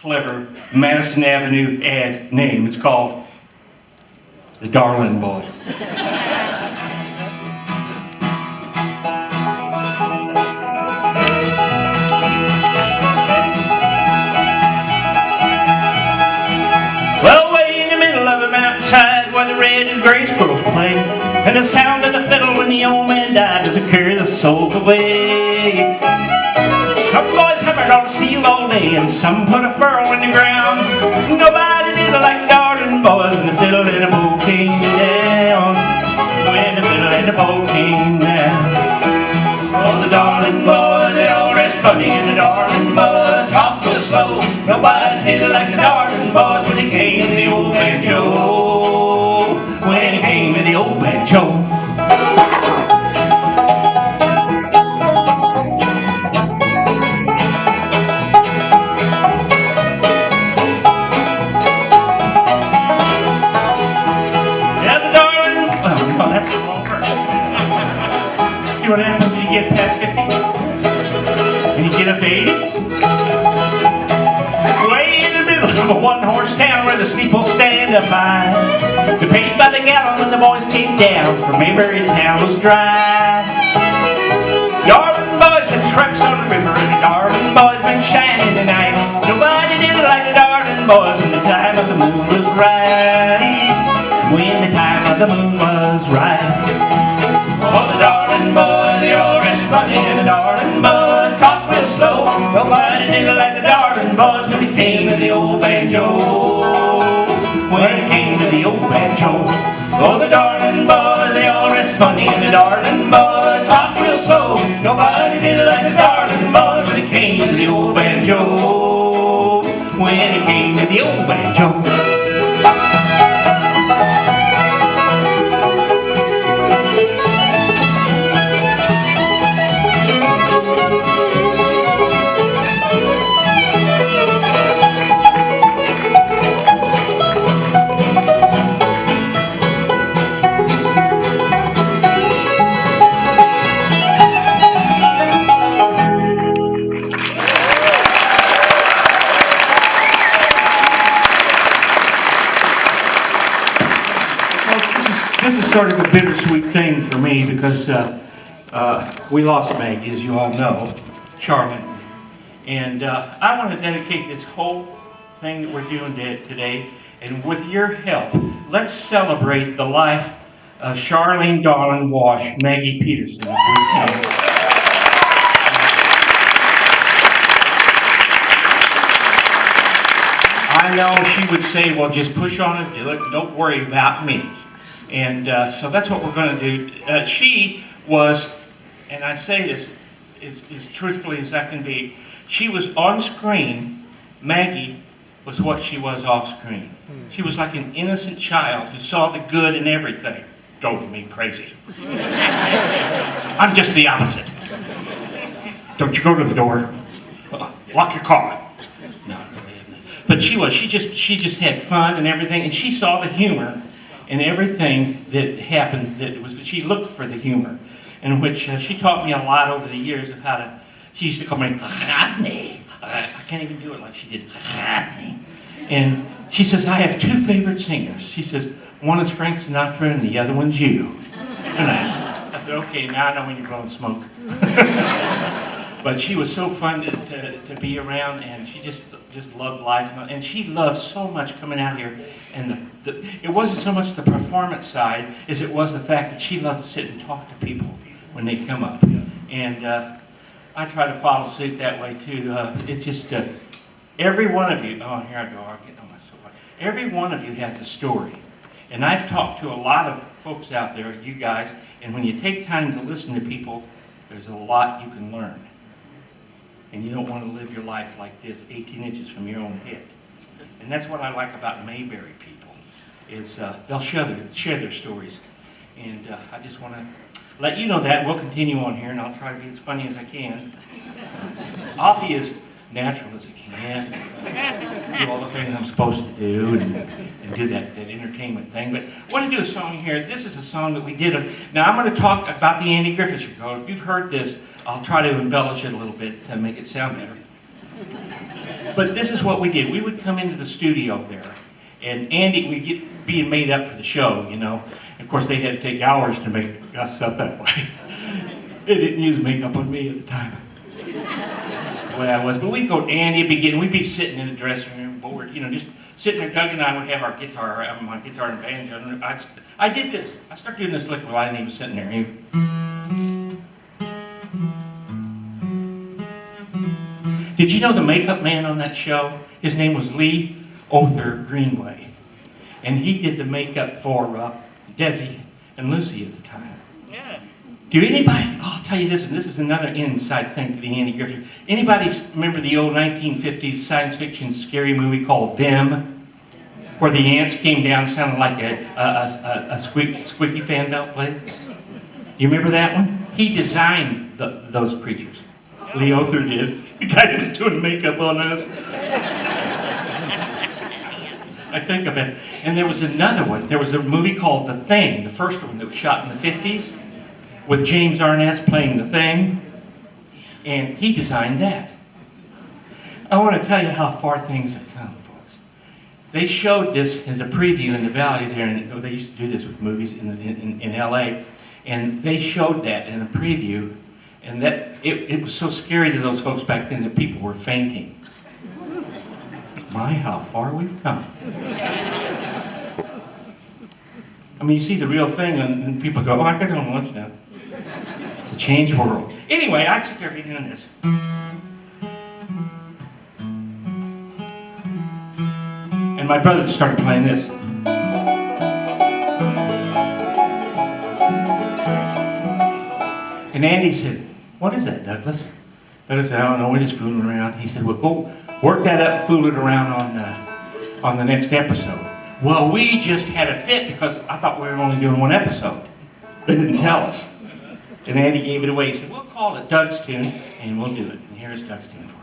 clever Madison Avenue ad name. It's called the Darling Boys. Well, way in the middle of a mountainside where the red and gray squirrels play, and the sound of the fiddle when the old man died doesn't carry the souls away. Some boys hammered on steel all day, and some put a furrow in the ground. Nobody did it like the Darling Boys when the fiddle and the bow came down. When the fiddle and the bow came down. Oh, the Darling Boys, they all dress funny, and the Darling Boys talk real slow. Nobody did it like the Darling Boys when it came to the old banjo. When it came to the old banjo. See what happens when you get past 50? When you get up to 80? Way in the middle of a one-horse town where the steeples stand up high, the paid by the gallon when the boys came down, for Mayberry town was dry. Darling Boys had trips on the river, and the Darling Boys been shining tonight. Nobody did it like the Darling Boys when the time of the moon was right. When the time of the moon was right. Oh, the Darling Boys, they all dress funny, and the Darling Boys talk real slow. Nobody did it like the Darling Boys when it came to the old banjo. When it came to the old banjo. Oh, the Darling Boys, they all dress funny, and the Darling Boys talk real slow. Nobody did it like the Darling Boys when it came to the old banjo. When it came to the old banjo. This is sort of a bittersweet thing for me because we lost Maggie, as you all know, Charlotte. And I want to dedicate this whole thing that we're doing today, and with your help, let's celebrate the life of Charlene Darling Wash, Maggie Peterson, if we can. I know she would say, well, just push on and do it, don't worry about me. And so that's what we're going to do. She was, and I say this as truthfully as I can be, she was on screen. Maggie was what she was off screen. She was like an innocent child who saw the good in everything. Drove me crazy. I'm just the opposite. Don't you go to the door. Lock your car. No. But she just had fun and everything, and she saw the humor in everything that happened. She looked for the humor, in which she taught me a lot over the years of how to. She used to call me Rodney. I can't even do it like she did. Rodney. And she says, I have two favorite singers. She says, one is Frank Sinatra and the other one's you. And I said, okay, now I know when you're blowing smoke. But she was so fun to be around, and she just loved life, and she loved so much coming out here. And it wasn't so much the performance side as it was the fact that she loved to sit and talk to people when they come up. And I try to follow suit that way too. It's just every one of you. Oh, here I go. I'm getting on my soapbox. Every one of you has a story, and I've talked to a lot of folks out there, you guys, and when you take time to listen to people, there's a lot you can learn. And you don't want to live your life like this, 18 inches from your own head. And that's what I like about Mayberry people, is they'll share their stories. And I just want to let you know that. We'll continue on here, and I'll try to be as funny as I can. I'll be as natural as I can. Do all the things I'm supposed to do, and do that entertainment thing. But I want to do a song here. This is a song that we did. Now I'm going to talk about the Andy Griffith Show. If you've heard this, I'll try to embellish it a little bit to make it sound better. But this is what we did. We would come into the studio there, and Andy, we'd get being made up for the show, you know. Of course, they had to take hours to make us up that way. They didn't use makeup on me at the time. That's the way I was. But we'd go, Andy would begin, we'd be sitting in the dressing room, bored, you know, just sitting there. Doug and I would have our guitar, my guitar and banjo. I did this. I started doing this lick while I didn't even sitting there. Did you know the makeup man on that show? His name was Lee Other Greenway. And he did the makeup for Desi and Lucy at the time. Yeah. Do anybody, I'll tell you this, and this is another inside thing to the Andy Griffith Show. Anybody remember the old 1950s science fiction scary movie called Them? Where the ants came down sounding like a squeaky fan belt plate? You remember that one? He designed those creatures. Lee Other did. The guy that was doing makeup on us. I think of it. And there was another one. There was a movie called The Thing, the first one that was shot in the 50s, with James Arness playing The Thing. And he designed that. I want to tell you how far things have come, folks. They showed this as a preview in the Valley there, and they used to do this with movies in LA. And they showed that in a preview. And that it was so scary to those folks back then that people were fainting. My, how far we've come. I mean, you see the real thing, and people go, oh, I got on lunch now. It's a changed world. Anyway, I'd sit there be doing this. And my brother started playing this. And Andy said, what is that, Douglas? Douglas said, I don't know, we're just fooling around. He said, well, go work that up and fool it around on the next episode. Well, we just had a fit because I thought we were only doing one episode. They didn't tell us. And Andy gave it away. He said, we'll call it Doug's Tune, and we'll do it. And here's Doug's Tune for you.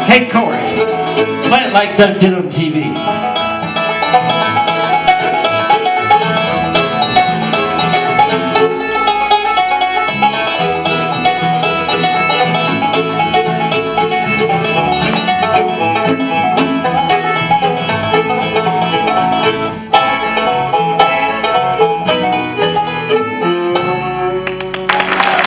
Hey, Corey, play it like Doug did on TV.